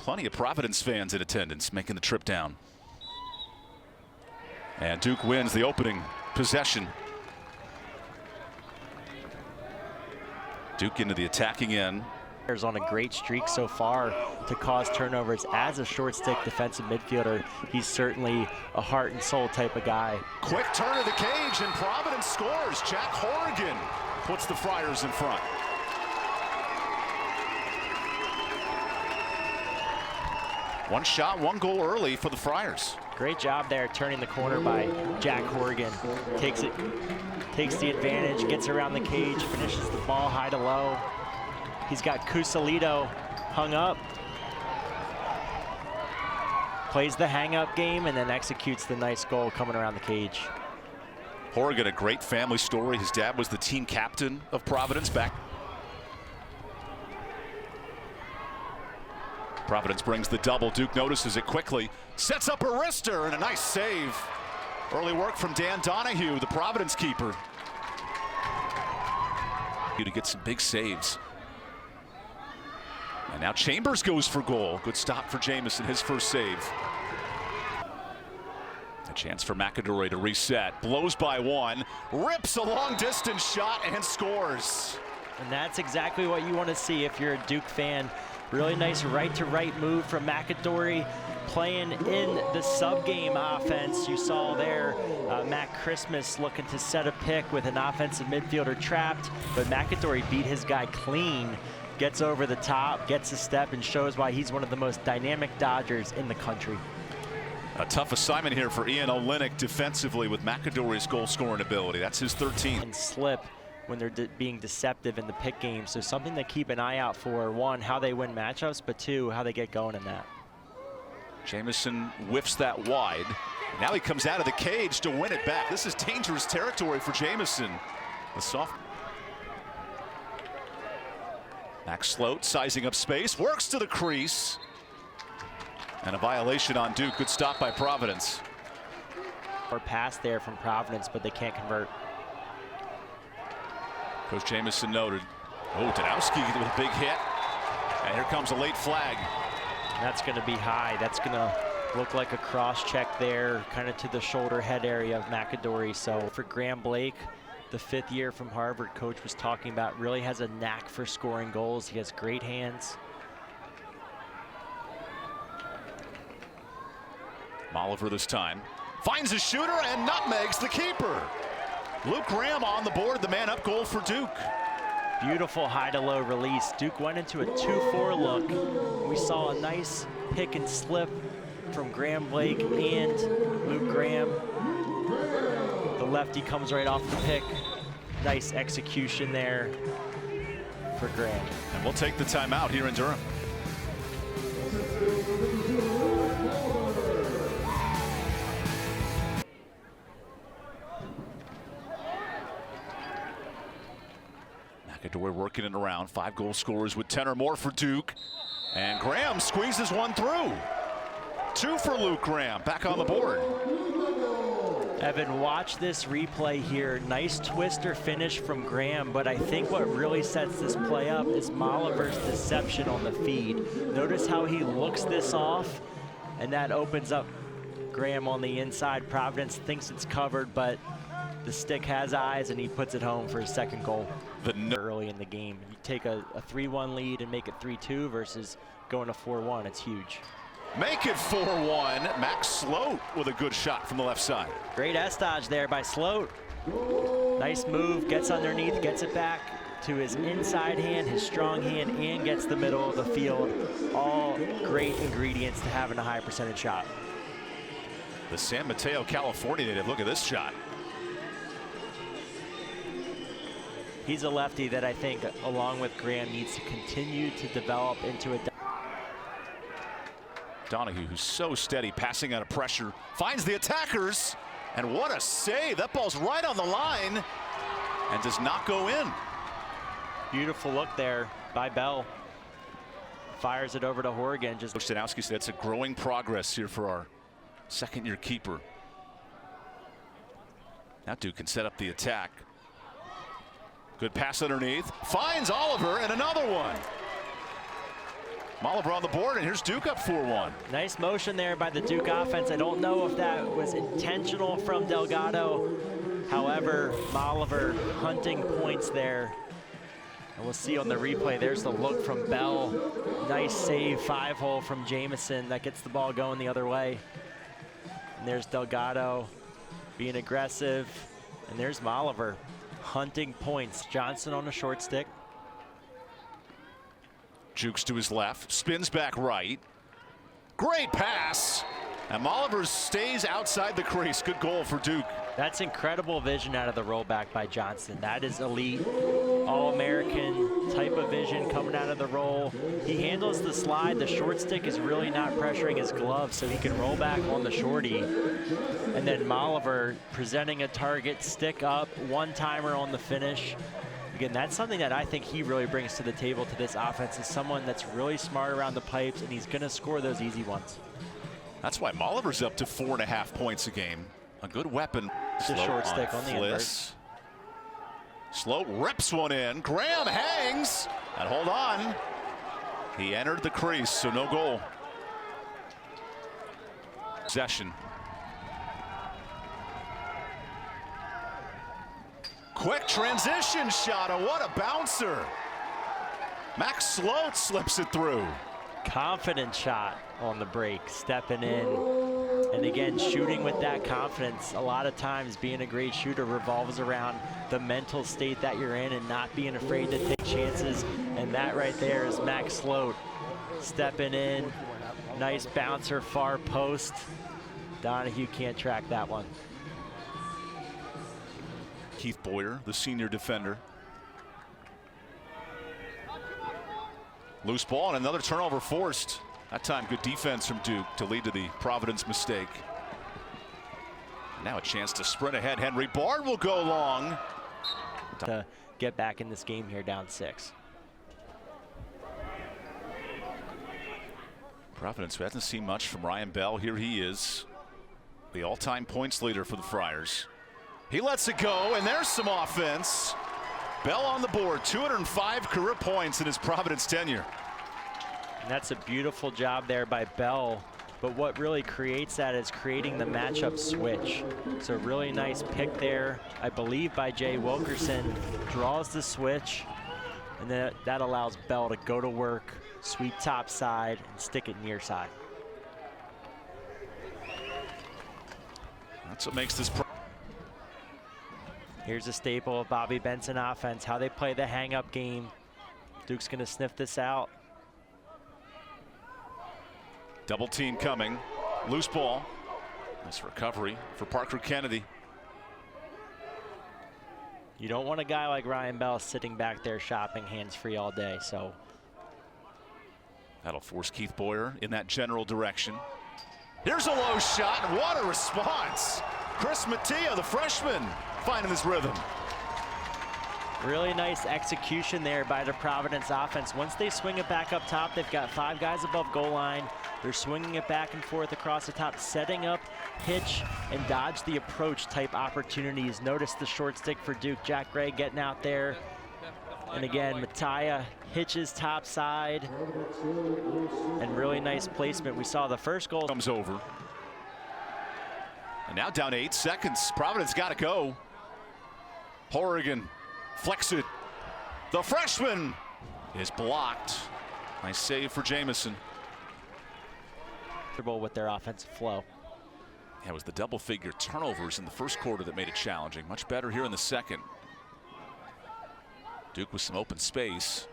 Plenty of Providence fans in attendance making the trip down. And Duke wins the opening possession. Duke into the attacking end. On a great streak so far to cause turnovers. As a short stick defensive midfielder, he's certainly a heart and soul type of guy. Quick turn of the cage and Providence scores. Jack Horrigan puts the Friars in front. One shot, one goal early for the Friars. Great job there turning the corner by Jack Horrigan. Takes the advantage, gets around the cage, finishes the ball high to low. He's got Cusalito hung up. Plays the hang-up game and then executes the nice goal coming around the cage. Horrigan, a great family story. His dad was the team captain of Providence back. Providence brings the double. Duke notices it quickly. Sets up a wrister and a nice save. Early work from Dan Donahue, the Providence keeper. To get some big saves. And now Chambers goes for goal. Good stop for Jamison, his first save. A chance for McAdory to reset. Blows by one, rips a long distance shot and scores. And that's exactly what you want to see if you're a Duke fan. Really nice right-to-right move from McAdory, playing in the sub-game offense. You saw there Matt Christmas looking to set a pick with an offensive midfielder trapped, but McAdory beat his guy clean, gets over the top, gets a step, and shows why he's one of the most dynamic Dodgers in the country. A tough assignment here for Ian Olenek defensively with McAdory's goal-scoring ability. That's his 13th. And slip when they're being deceptive in the pick game. So something to keep an eye out for. One, how they win matchups, but two, how they get going in that. Jamison whiffs that wide. Now he comes out of the cage to win it back. This is dangerous territory for Jamison. The soft. Max Sloat sizing up space, works to the crease. And a violation on Duke. Good stop by Providence. Or pass there from Providence, but they can't convert. Coach Jamison noted. Oh, Danowski with a big hit. And here comes a late flag. That's going to be high. That's going to look like a cross check there, kind of to the shoulder head area of McAdory. So for Graham Blake, the 5th year from Harvard, coach was talking about, really has a knack for scoring goals. He has great hands. Molliver this time. Finds a shooter and nutmegs the keeper. Luke Graham on the board, the man-up goal for Duke. Beautiful high-to-low release. Duke went into a 2-4 look. We saw a nice pick and slip from Graham Blake and Luke Graham. The lefty comes right off the pick. Nice execution there for Graham. And we'll take the timeout here in Durham. McAdory working it around. 5 goal scorers with 10 or more for Duke. And Graham squeezes one through. 2 for Luke Graham, back on the board. Evan, watch this replay here. Nice twister finish from Graham, but I think what really sets this play up is Molliver's deception on the feed. Notice how he looks this off, and that opens up Graham on the inside. Providence thinks it's covered, but the stick has eyes, and he puts it home for his second goal early in the game. You take a 3-1 lead and make it 3-2 versus going to 4-1. It's huge. Make it 4-1. Max Sloat with a good shot from the left side. Great estage there by Sloat. Nice move, gets underneath, gets it back to his inside hand, his strong hand, and gets the middle of the field. All great ingredients to having a high percentage shot. The San Mateo, California native, look at this shot. He's a lefty that I think, along with Graham, needs to continue to develop into a... Donahue, who's so steady, passing out of pressure, finds the attackers, and what a save. That ball's right on the line and does not go in. Beautiful look there by Bell. Fires it over to Horrigan. Coach Danowski said it's a growing progress here for our second-year keeper. Now Duke can set up the attack. Good pass underneath, finds Oliver, and another one. Moliver on the board, and here's Duke up 4-1. Nice motion there by the Duke offense. I don't know if that was intentional from Delgado. However, Moliver hunting points there. And we'll see on the replay, there's the look from Bell. Nice save, 5-hole from Jamison. That gets the ball going the other way. And there's Delgado being aggressive. And there's Moliver hunting points. Johnson on a short stick. Jukes to his left, spins back right. Great pass. And Moliver stays outside the crease. Good goal for Duke. That's incredible vision out of the rollback by Johnson. That is elite, all-American type of vision coming out of the roll. He handles the slide. The short stick is really not pressuring his glove, so he can roll back on the shorty. And then Moliver presenting a target, stick up, one-timer on the finish. Again, that's something that I think he really brings to the table to this offense, is someone that's really smart around the pipes, and he's going to score those easy ones. That's why Moliver's up to 4.5 points a game. A good weapon. It's a short stick on the invert. Sloat rips one in. Graham hangs. And hold on. He entered the crease, so no goal. Possession. Quick transition shot. Oh, what a bouncer. Max Sloat slips it through. Confident shot on the break, stepping in. And again, shooting with that confidence. A lot of times being a great shooter revolves around the mental state that you're in and not being afraid to take chances. And that right there is Max Sloat stepping in. Nice bouncer, far post. Donahue can't track that one. Keith Boyer, the senior defender. Loose ball and another turnover forced. That time good defense from Duke to lead to the Providence mistake. Now a chance to sprint ahead. Henry Bard will go long. To get back in this game here, down 6. Providence hasn't seen much from Ryan Bell. Here he is, the all-time points leader for the Friars. He lets it go, and there's some offense. Bell on the board, 205 career points in his Providence tenure. And that's a beautiful job there by Bell. But what really creates that is creating the matchup switch. It's a really nice pick there, I believe, by Jay Wilkerson. Draws the switch, and then that allows Bell to go to work, sweep top side, and stick it near side. That's what makes this. Here's a staple of Bobby Benson offense, how they play the hang-up game. Duke's going to sniff this out. Double team coming. Loose ball. Nice recovery for Parker Kennedy. You don't want a guy like Ryan Bell sitting back there shopping hands-free all day, so. That'll force Keith Boyer in that general direction. Here's a low shot, and what a response. Chris Mattia, the freshman, finding his rhythm. Really nice execution there by the Providence offense. Once they swing it back up top, they've got 5 guys above goal line. They're swinging it back and forth across the top, setting up, hitch, and dodge the approach type opportunities. Notice the short stick for Duke. Jack Gray getting out there. And again, Mattia hitches top side. And really nice placement. We saw the first goal. Comes over. And now down to 8 seconds. Providence got to go. Horrigan flex it. The freshman is blocked. Nice save for Jamison. With their offensive flow. Yeah, it was the double figure turnovers in the first quarter that made it challenging. Much better here in the second. Duke with some open space.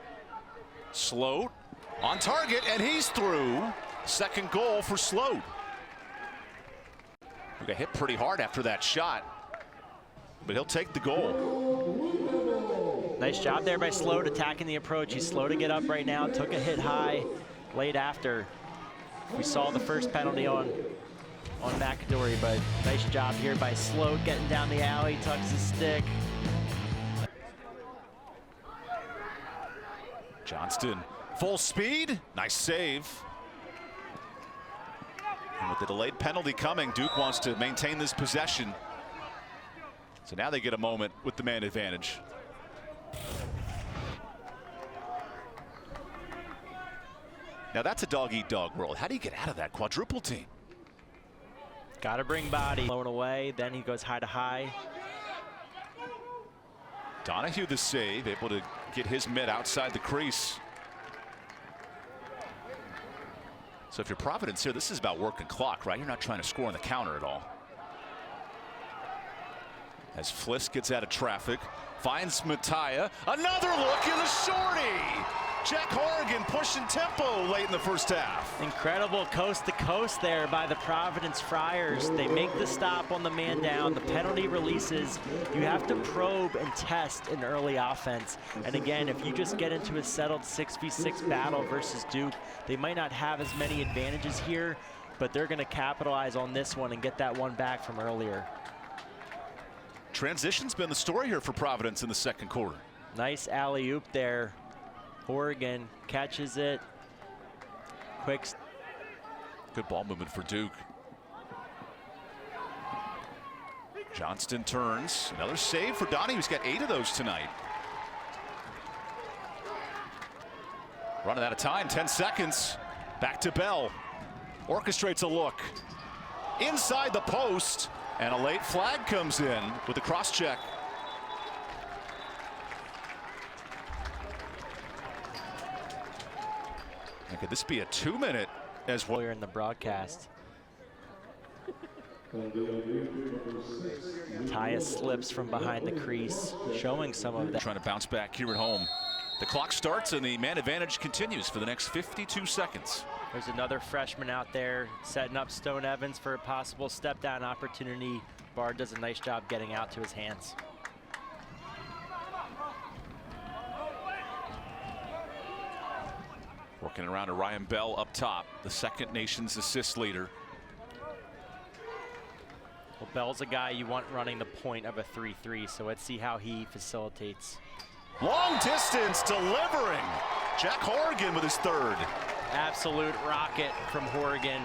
Sloat on target, and he's through. Second goal for Sloat. He got hit pretty hard after that shot, but he'll take the goal. Nice job there by Sloat attacking the approach. He's slow to get up right now. Took a hit high late after. We saw the first penalty on McAdory, but nice job here by Sloat getting down the alley, tucks his stick. Johnston, full speed, nice save. And with the delayed penalty coming, Duke wants to maintain this possession. So now they get a moment with the man advantage. Now that's a dog-eat-dog world. How do you get out of that quadruple team? Got to bring body. Blown away, then he goes high to high. Donahue the save, able to get his mid outside the crease. So if you're Providence here, this is about working clock, right? You're not trying to score on the counter at all. As Fliss gets out of traffic, finds Mattia. Another look in the shorty. Jack Horrigan pushing tempo late in the first half. Incredible coast to coast there by the Providence Friars. They make the stop on the man down. The penalty releases. You have to probe and test an early offense. And again, if you just get into a settled 6v6 battle versus Duke, they might not have as many advantages here, but they're going to capitalize on this one and get that one back from earlier. Transition's been the story here for Providence in the second quarter. Nice alley-oop there. Horrigan catches it. Quick. Good ball movement for Duke. Johnston turns. Another save for Donnie, who's got 8 of those tonight. Running out of time, 10 seconds. Back to Bell. Orchestrates a look. Inside the post, and a late flag comes in with the cross check. And could this be a 2-minute as well? Earlier in the broadcast. Tyus slips from behind the crease, showing some of that. Trying to bounce back here at home. The clock starts and the man advantage continues for the next 52 seconds. There's another freshman out there setting up Stone Evans for a possible step down opportunity. Bard does a nice job getting out to his hands. Working around to Ryan Bell up top, the second nation's assist leader. Well, Bell's a guy you want running the point of a 3-3, so let's see how he facilitates. Long distance delivering. Jack Horrigan with his third. Absolute rocket from Horrigan.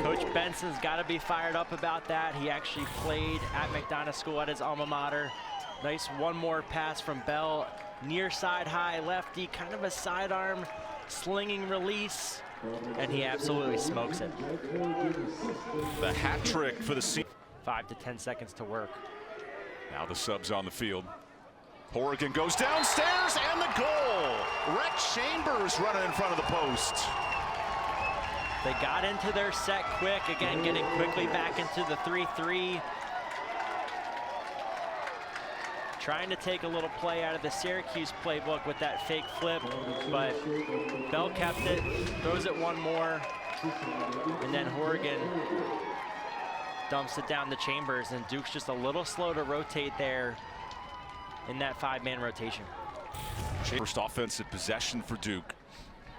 Coach Benson's got to be fired up about that. He actually played at McDonough School at his alma mater. Nice one more pass from Bell. Near side high lefty, kind of a sidearm slinging release, and he absolutely smokes it. The hat trick for the season. 5 to 10 seconds to work. Now the subs on the field. Horrigan goes downstairs and the goal. Rhett Chambers running in front of the post. They got into their set quick, again getting quickly back into the 3-3. Trying to take a little play out of the Syracuse playbook with that fake flip, but Bell kept it, throws it one more, and then Horrigan dumps it down to Chambers, and Duke's just a little slow to rotate there in that 5-man rotation. First offensive possession for Duke.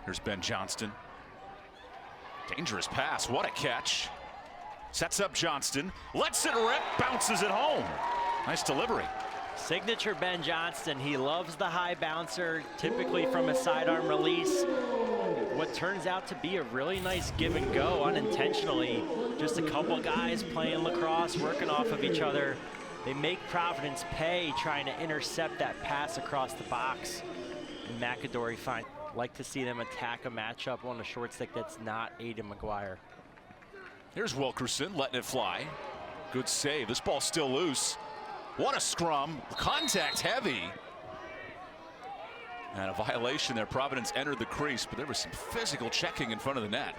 Here's Ben Johnston. Dangerous pass, what a catch. Sets up Johnston, lets it rip, bounces it home. Nice delivery. Signature Ben Johnston. He loves the high bouncer, typically from a sidearm release. What turns out to be a really nice give and go unintentionally. Just a couple guys playing lacrosse, working off of each other. They make Providence pay trying to intercept that pass across the box. And McAdory fine. Like to see them attack a matchup on a short stick that's not Aiden McGuire. Here's Wilkerson letting it fly. Good save. This ball's still loose. What a scrum. Contact heavy. And a violation there. Providence entered the crease, but there was some physical checking in front of the net.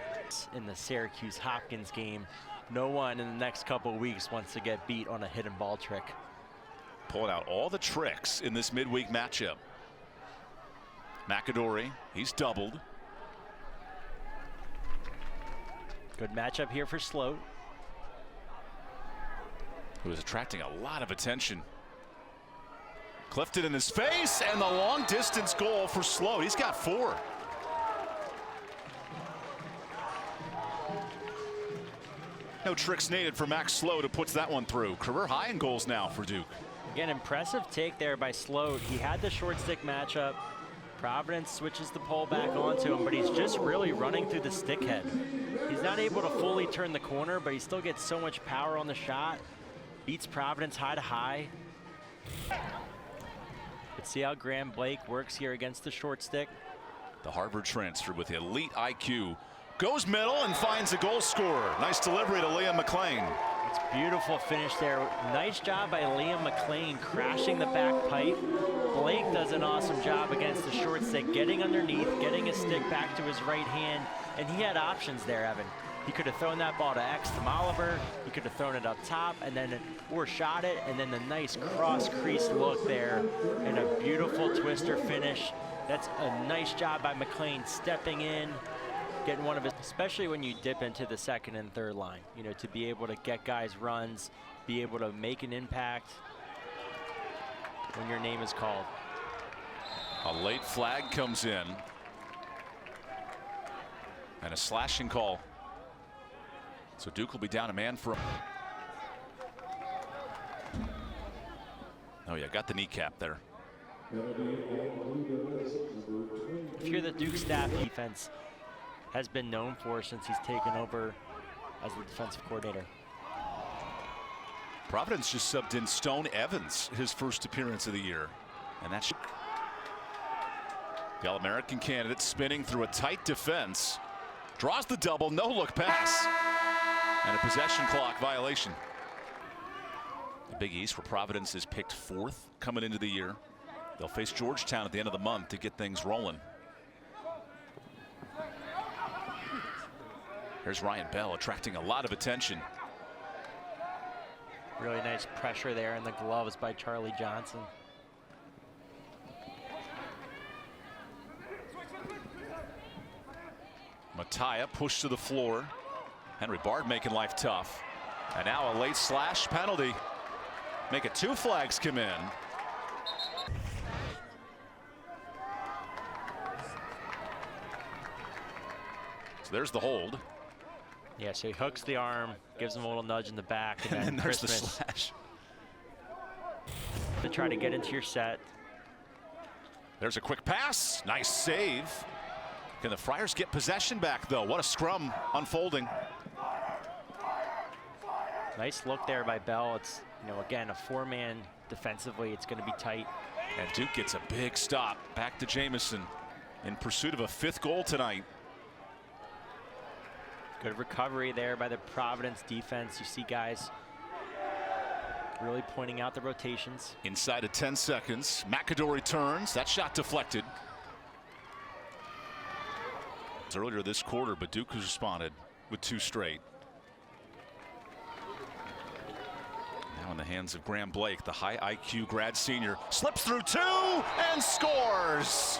In the Syracuse-Hopkins game, no one in the next couple of weeks wants to get beat on a hidden ball trick. Pulling out all the tricks in this midweek matchup. McAdory, he's doubled. Good matchup here for Sloat, who is attracting a lot of attention. Clifton in his face, and the long distance goal for Sloat. He's got 4. No tricks needed for Max Sloat, who puts that one through. Career high in goals now for Duke. Again, impressive take there by Sloat. He had the short stick matchup. Providence switches the pole back onto him, but he's just really running through the stick head. He's not able to fully turn the corner, but he still gets so much power on the shot. Beats Providence high to high. Let's see how Graham Blake works here against the short stick. The Harvard transfer with elite IQ. Goes middle and finds a goal scorer. Nice delivery to Liam McLean. It's beautiful finish there. Nice job by Liam McLean crashing the back pipe. Blake does an awesome job against the short stick, getting underneath, getting his stick back to his right hand, and he had options there, Evan. He could have thrown that ball to X to Oliver. He could have thrown it up top and then or shot it, and then the nice cross crease look there and a beautiful twister finish. That's a nice job by McLean stepping in, getting one of his, especially when you dip into the second and third line, you know, to be able to get guys runs, be able to make an impact when your name is called. A late flag comes in and a slashing call. So Duke will be down a man for. Oh yeah, got the kneecap there. If you're the Duke staff, defense has been known for since he's taken over as the defensive coordinator. Providence just subbed in Stone Evans, his first appearance of the year. And that's the All-American candidate spinning through a tight defense. Draws the double, no look pass. And a possession clock violation. The Big East, where Providence is picked 4th coming into the year. They'll face Georgetown at the end of the month to get things rolling. Here's Ryan Bell attracting a lot of attention. Really nice pressure there in the gloves by Charlie Johnson. Mattia pushed to the floor. Henry Bard making life tough. And now a late slash penalty. Make it 2 flags come in. So there's the hold. Yeah, so he hooks the arm, gives him a little nudge in the back, and then then there's the Christmas slash. to try to get into your set. There's a quick pass. Nice save. Can the Friars get possession back, though? What a scrum unfolding. Nice look there by Bell. It's, you know, again, a 4-man defensively. It's going to be tight. And Duke gets a big stop. Back to Jamison in pursuit of a 5th goal tonight. Good recovery there by the Providence defense. You see guys really pointing out the rotations. Inside of 10 seconds, McAdory turns. That shot deflected. It's earlier this quarter, but Duke has responded with 2 straight. Now in the hands of Graham Blake, the high IQ grad senior. Slips through 2 and scores.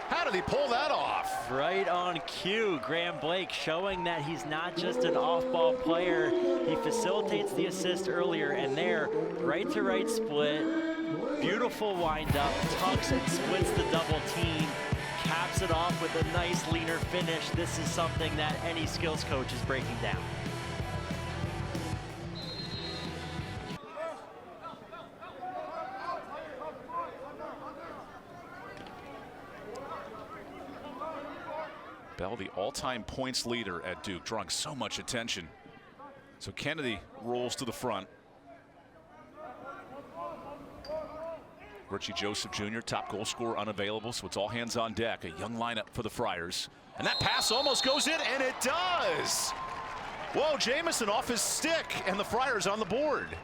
How did he pull that off? Right on cue, Graham Blake showing that he's not just an off-ball player. He facilitates the assist earlier, and there, right-to-right split, beautiful wind-up, tucks and splits the double team, caps it off with a nice leaner finish. This is something that any skills coach is breaking down. Bell, the all-time points leader at Duke, drawing so much attention. So Kennedy rolls to the front. Richie Joseph Jr., top goal scorer, unavailable, so it's all hands on deck. A young lineup for the Friars. And that pass almost goes in, and it does! Whoa, Jamison off his stick, and the Friars on the board.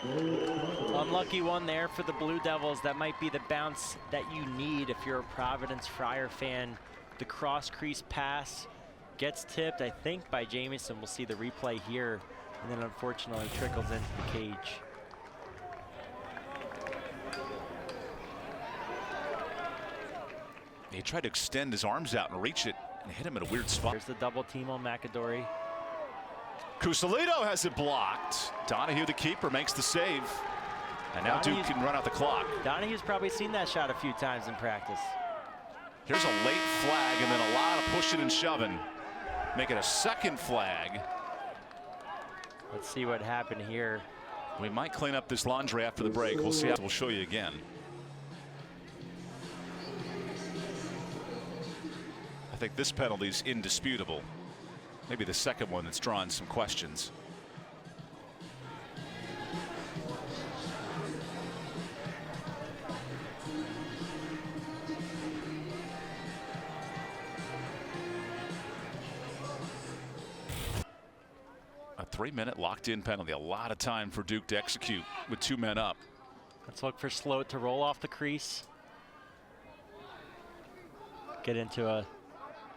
Unlucky one there for the Blue Devils. That might be the bounce that you need if you're a Providence Friar fan. The cross crease pass gets tipped, I think, by Jamison. We'll see the replay here, and then unfortunately trickles into the cage. He tried to extend his arms out and reach it and hit him at a weird spot. There's the double team on McAdory. Cusalito has it blocked. Donahue, the keeper, makes the save. And now Duke can run out the clock. Donahue's probably seen that shot a few times in practice. Here's a late flag and then a lot of pushing and shoving. Make it a 2nd flag. Let's see what happened here. We might clean up this laundry after the break. We'll see. We'll show you again. I think this penalty is indisputable. Maybe the second one that's drawing some questions. A 3-minute locked-in penalty. A lot of time for Duke to execute with 2 men up. Let's look for Sloat to roll off the crease. Get into a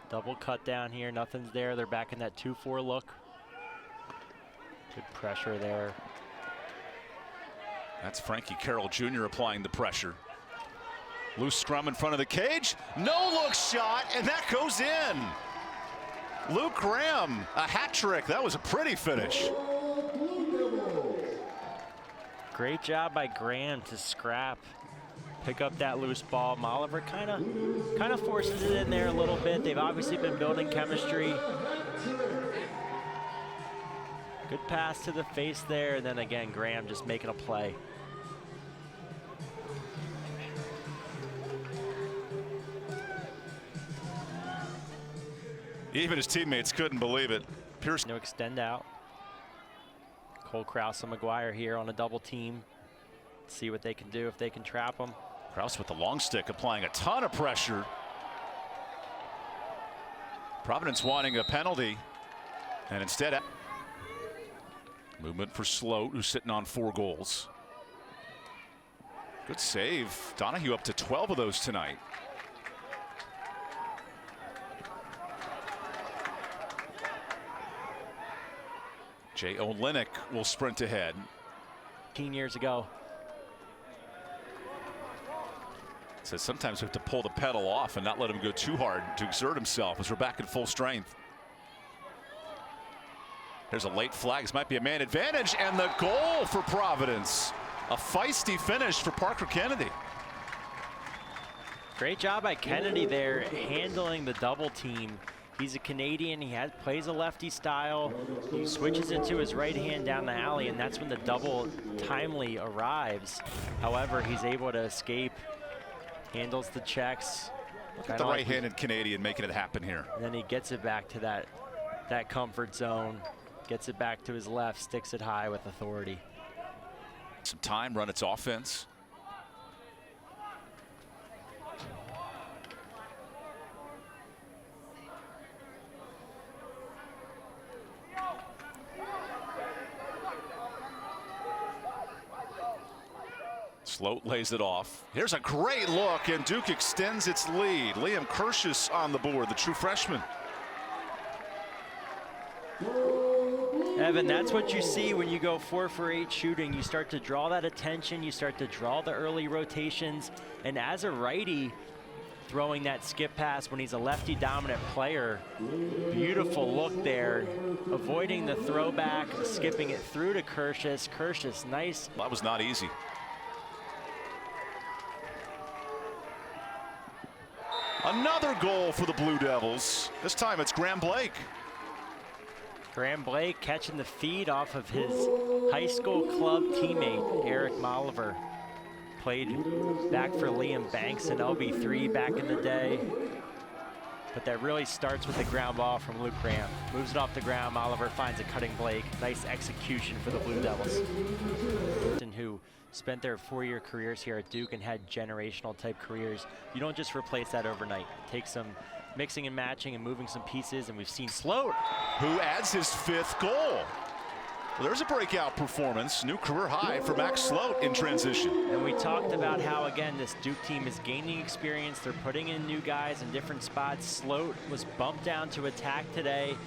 double cut down here. Nothing's there. They're back in that 2-4 look. Good pressure there. That's Frankie Carroll Jr. applying the pressure. Loose scrum in front of the cage. No look shot, and that goes in. Luke Graham, a hat trick. That was a pretty finish. Great job by Graham to scrap, pick up that loose ball. Molliver kind of forces it in there a little bit. They've obviously been building chemistry. Good pass to the face there, and then again, Graham just making a play. Even his teammates couldn't believe it. Pierce to extend out. Cole Krause and McGuire here on a double team. See what they can do if they can trap them. Krause with the long stick applying a ton of pressure. Providence wanting a penalty, and instead movement for Sloat, who's sitting on 4 goals. Good save. Donahue up to 12 of those tonight. Jay Olenek will sprint ahead. 15 years ago. Says sometimes we have to pull the pedal off and not let him go too hard to exert himself as we're back at full strength. There's a late flag. This might be a man advantage, and the goal for Providence. A feisty finish for Parker Kennedy. Great job by Kennedy there, handling the double team. He's a Canadian. He plays a lefty style. He switches it to his right hand down the alley, and that's when the double timely arrives. However, he's able to escape, handles the checks. Look at the right-handed Canadian making it happen here. And then he gets it back to that comfort zone, gets it back to his left, sticks it high with authority. Some time, run its offense. Sloat lays it off. Here's a great look, and Duke extends its lead. Liam Kirschus on the board, the true freshman. Evan, that's what you see when you go 4 for 8 shooting. You start to draw that attention. You start to draw the early rotations. And as a righty, throwing that skip pass when he's a lefty dominant player, beautiful look there. Avoiding the throwback, skipping it through to Kirschus. Kirschus, nice. That was not easy. Another goal for the Blue Devils. This time it's Graham Blake. Graham Blake catching the feed off of his high school club teammate, Eric Molliver. Played back for Liam Banks in LB3 back in the day. But that really starts with the ground ball from Luke Graham. Moves it off the ground, Molliver finds a cutting Blake. Nice execution for the Blue Devils. Who spent their 4-year careers here at Duke and had generational type careers. You don't just replace that overnight. It takes some mixing and matching and moving some pieces, and we've seen Sloat, who adds his 5th goal. Well, there's a breakout performance, new career high for Max Sloat in transition. And we talked about how, again, this Duke team is gaining experience. They're putting in new guys in different spots. Sloat was bumped down to attack today.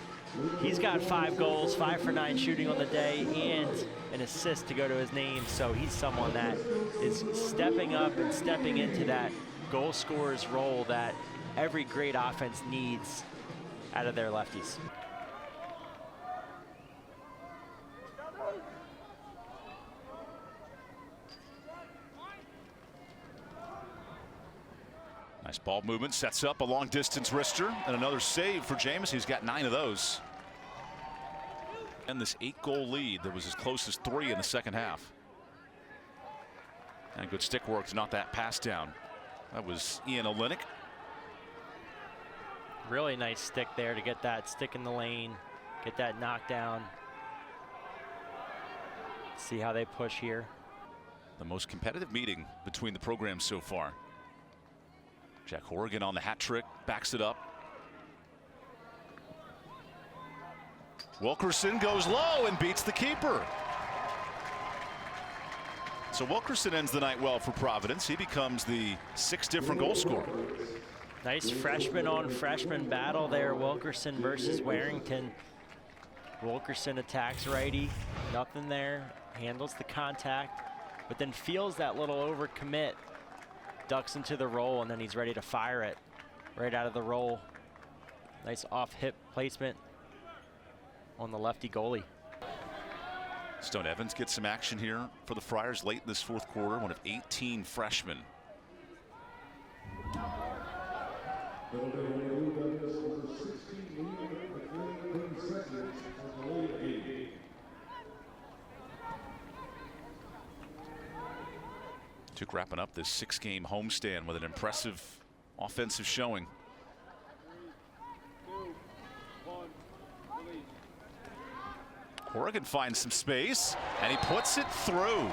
He's got 5 goals, 5 for 9 shooting on the day, and an assist to go to his name. So he's someone that is stepping up and stepping into that goal scorer's role that every great offense needs out of their lefties. Nice ball movement, sets up a long distance wrister, and another save for James. He's got 9 of those. And this 8-goal lead that was as close as 3 in the second half. And good stick work to knock that pass down. That was Ian Olenek. Really nice stick there to get that stick in the lane, get that knockdown. See how they push here. The most competitive meeting between the programs so far. Jack Horrigan on the hat trick, backs it up. Wilkerson goes low and beats the keeper. So Wilkerson ends the night well for Providence. He becomes the 6th different goal scorer. Nice freshman on freshman battle there, Wilkerson versus Warrington. Wilkerson attacks righty, nothing there, handles the contact, but then feels that little overcommit, ducks into the roll, and then he's ready to fire it right out of the roll. Nice off-hip placement on the lefty goalie. Stone Evans gets some action here for the Friars late in this 4th quarter, one of 18 freshmen. Duke wrapping up this 6-game homestand with an impressive offensive showing. Horrigan finds some space, and he puts it through.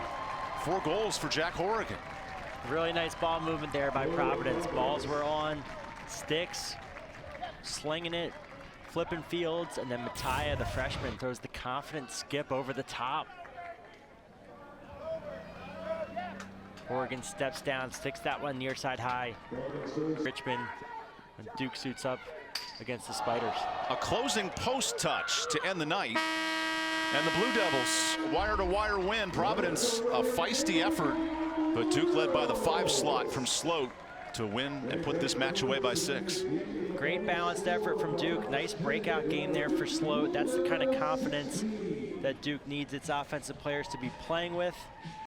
4 goals for Jack Horrigan. Really nice ball movement there by Providence. Balls were on sticks, slinging it, flipping fields, and then Mattia, the freshman, throws the confident skip over the top. Horrigan steps down, sticks that one near side high. Richmond, and Duke suits up against the Spiders. A closing post touch to end the night. And the Blue Devils, wire-to-wire win. Providence, a feisty effort, but Duke led by the 5 slot from Sloat to win and put this match away by 6. Great balanced effort from Duke. Nice breakout game there for Sloat. That's the kind of confidence that Duke needs its offensive players to be playing with.